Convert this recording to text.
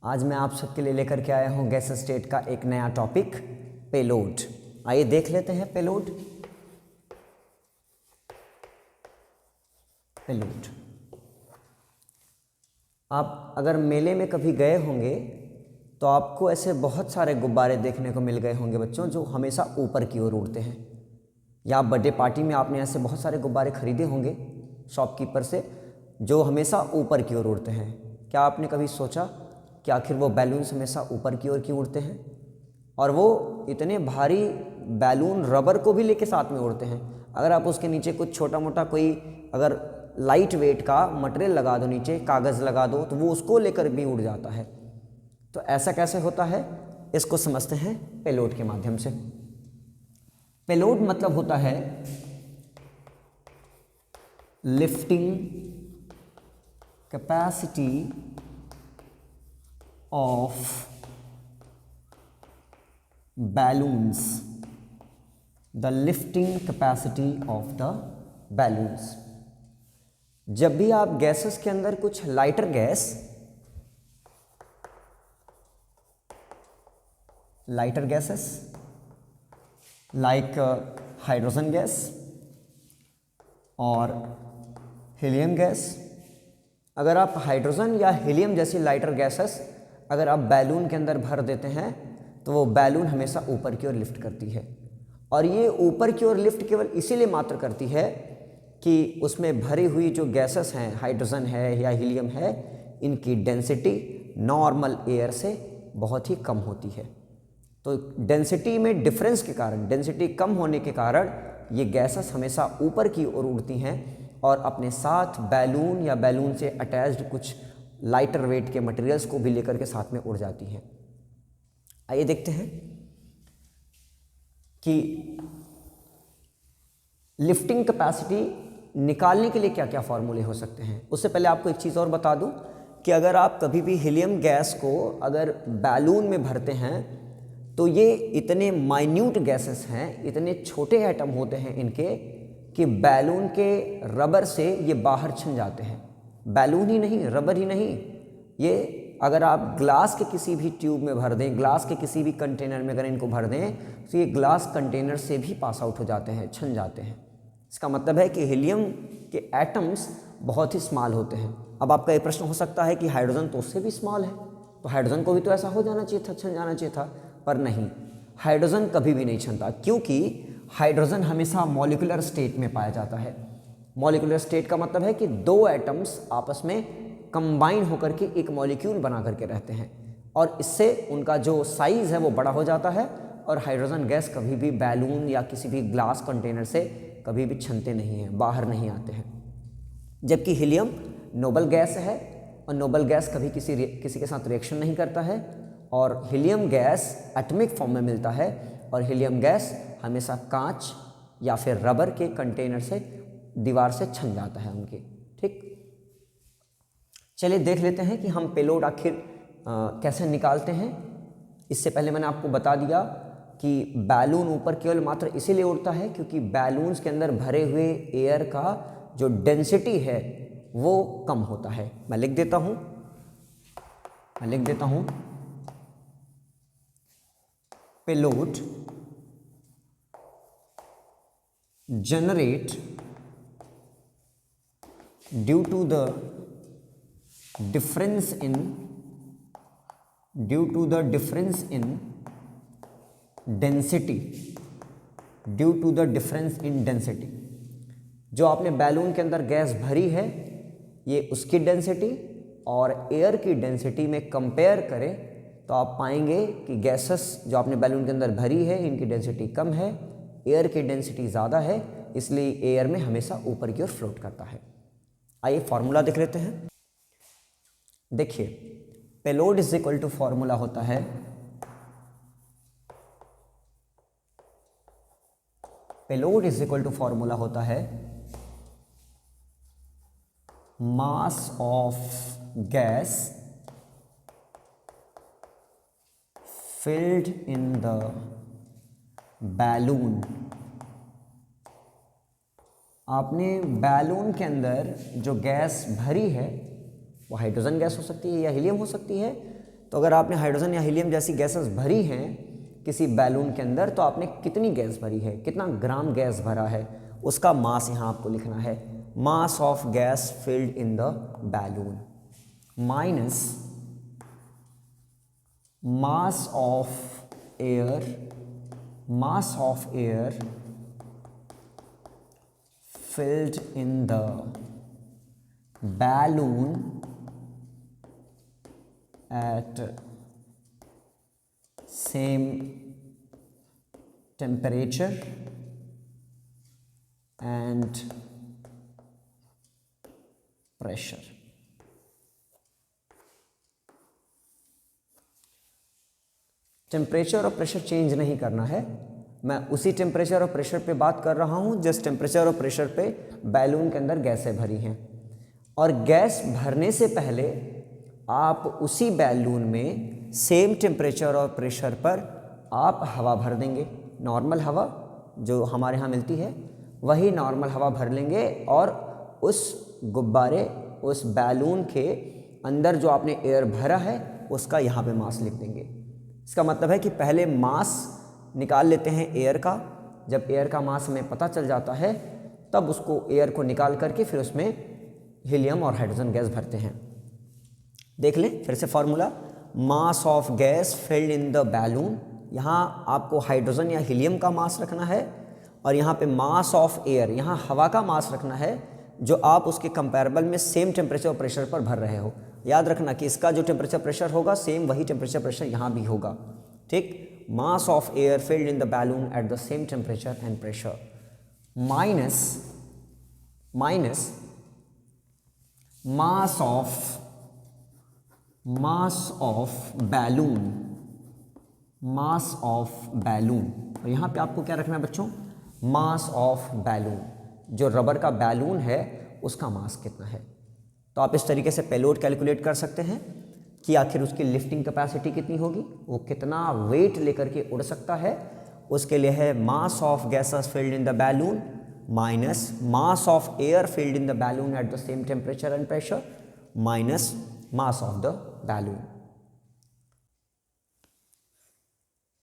आज मैं आप सबके लिए लेकर के आया हूं गैस स्टेट का एक नया टॉपिक पेलोड। आइए देख लेते हैं पेलोड। पेलोड, आप अगर मेले में कभी गए होंगे तो आपको ऐसे बहुत सारे गुब्बारे देखने को मिल गए होंगे बच्चों, जो हमेशा ऊपर की ओर उड़ते हैं। या बर्थडे पार्टी में आपने ऐसे बहुत सारे गुब्बारे खरीदे होंगे शॉपकीपर से, जो हमेशा ऊपर की ओर उड़ते हैं। क्या आपने कभी सोचा कि आखिर वो बैलून्स हमेशा ऊपर की ओर क्यों उड़ते हैं? और वो इतने भारी बैलून रबर को भी लेके साथ में उड़ते हैं। अगर आप उसके नीचे कुछ छोटा मोटा कोई अगर लाइट वेट का मटेरियल लगा दो, नीचे कागज़ लगा दो, तो वो उसको लेकर भी उड़ जाता है। तो ऐसा कैसे होता है, इसको समझते हैं पेलोड के माध्यम से। पेलोड मतलब होता है lifting capacity of balloons, the lifting capacity of the balloons. जब भी आप गैसेस के अंदर कुछ lighter gases like hydrogen gas और हीलियम गैस, अगर आप हाइड्रोजन या हीलियम जैसी लाइटर गैसेस अगर आप बैलून के अंदर भर देते हैं तो वो बैलून हमेशा ऊपर की ओर लिफ्ट करती है। और ये ऊपर की ओर लिफ्ट केवल इसीलिए मात्र करती है कि उसमें भरी हुई जो गैसेस हैं, हाइड्रोजन है या हीलियम है, इनकी डेंसिटी नॉर्मल एयर से बहुत ही कम होती है। तो डेंसिटी में डिफरेंस के कारण, डेंसिटी कम होने के कारण ये गैसेस हमेशा ऊपर की ओर उड़ती हैं और अपने साथ बैलून या बैलून से अटैच्ड कुछ लाइटर वेट के मटेरियल्स को भी लेकर के साथ में उड़ जाती हैं। आइए देखते हैं कि लिफ्टिंग कैपेसिटी निकालने के लिए क्या क्या फॉर्मूले हो सकते हैं। उससे पहले आपको एक चीज़ और बता दूं कि अगर आप कभी भी हीलियम गैस को अगर बैलून में भरते हैं तो ये इतने माइन्यूट गैसेस हैं, इतने छोटे एटम होते हैं इनके, कि बैलून के रबर से ये बाहर छिन जाते हैं। बैलून ही नहीं, रबर ही नहीं, ये अगर आप ग्लास के किसी भी ट्यूब में भर दें, ग्लास के किसी भी कंटेनर में अगर इनको भर दें तो ये ग्लास कंटेनर से भी पास आउट हो जाते हैं, छिन जाते हैं। इसका मतलब है कि हीलियम के एटम्स बहुत ही स्मॉल होते हैं। अब आपका ये प्रश्न हो सकता है कि हाइड्रोजन तो उससे भी स्मॉल है, तो हाइड्रोजन को भी तो ऐसा हो जाना चाहिए था, छिन जाना चाहिए था, पर नहीं, हाइड्रोजन कभी भी नहीं छिनता, क्योंकि हाइड्रोजन हमेशा मॉलिक्यूलर स्टेट में पाया जाता है। मॉलिक्यूलर स्टेट का मतलब है कि दो एटम्स आपस में कंबाइन होकर के एक मॉलिक्यूल बना करके रहते हैं और इससे उनका जो साइज़ है वो बड़ा हो जाता है। और हाइड्रोजन गैस कभी भी बैलून या किसी भी ग्लास कंटेनर से कभी भी छिनते नहीं हैं, बाहर नहीं आते हैं। जबकि हीलियम नोबल गैस है और नोबल गैस कभी किसी के साथ रिएक्शन नहीं करता है और हीलियम गैस एटॉमिक फॉर्म में मिलता है और हीलियम गैस हमेशा कांच या फिर रबर के कंटेनर से दीवार से छिन जाता है उनके। ठीक, चलिए देख लेते हैं कि हम पेलोड आखिर कैसे निकालते हैं। इससे पहले मैंने आपको बता दिया कि बैलून ऊपर केवल मात्र इसीलिए उड़ता है क्योंकि बैलून्स के अंदर भरे हुए एयर का जो डेंसिटी है वो कम होता है। मैं लिख देता हूं payload generate due to the difference in density, जो आपने बैलून के अंदर गैस भरी है ये उसकी डेंसिटी और एयर की डेंसिटी में कंपेयर करें तो आप पाएंगे कि गैसेस जो आपने बैलून के अंदर भरी है इनकी डेंसिटी कम है, एयर की डेंसिटी ज़्यादा है, इसलिए एयर में हमेशा ऊपर की ओर फ्लोट करता है। आइए फॉर्मूला देख लेते हैं। देखिए, payload is equal to formula होता है mass of gas filled in the balloon. आपने बैलून के अंदर जो गैस भरी है वो हाइड्रोजन गैस हो सकती है या हीलियम हो सकती है, तो अगर आपने हाइड्रोजन या हीलियम जैसी गैसेस भरी हैं किसी बैलून के अंदर, तो आपने कितनी गैस भरी है, कितना ग्राम गैस भरा है, उसका मास यहाँ आपको लिखना है। Mass of gas filled in the balloon minus mass of air filled in the balloon at same temperature and pressure। Temperature और प्रेशर चेंज नहीं करना है, मैं उसी टेम्परेचर और प्रेशर पे बात कर रहा हूँ जिस टेम्परेचर और प्रेशर पे बैलून के अंदर गैसें भरी हैं। और गैस भरने से पहले आप उसी बैलून में सेम टेम्परेचर और प्रेशर पर आप हवा भर देंगे, नॉर्मल हवा जो हमारे यहाँ मिलती है वही नॉर्मल हवा भर लेंगे, और उस गुब्बारे उस बैलून के अंदर जो आपने एयर भरा है उसका यहाँ पे मास लिख देंगे। इसका मतलब है कि पहले मास निकाल लेते हैं एयर का, जब एयर का मास हमें पता चल जाता है तब उसको एयर को निकाल करके फिर उसमें हीलियम और हाइड्रोजन गैस भरते हैं। देख लें फिर से formula, mass of gas filled in the balloon, यहाँ आपको हाइड्रोजन या हीलियम का मास रखना है, और यहाँ पे मास ऑफ एयर, यहाँ हवा का मास रखना है जो आप उसके कंपैरेबल में सेम टेम्परेचर और प्रेशर पर भर रहे हो। याद रखना कि इसका जो टेम्परेचर प्रेशर होगा सेम वही टेम्परेचर प्रेशर यहाँ भी होगा, ठीक। Mass of air filled in the balloon at the same temperature and pressure minus mass of balloon, और यहाँ पे आपको क्या रखना है बच्चों, मास ऑफ बैलून, जो रबर का बैलून है उसका मास कितना है। तो आप इस तरीके से पेलोड कैलकुलेट कर सकते हैं कि आखिर उसकी लिफ्टिंग कैपेसिटी कितनी होगी, वो कितना वेट लेकर के उड़ सकता है। उसके लिए है mass of gases filled in the balloon minus mass of air filled in the balloon at the same temperature and pressure minus mass of the balloon.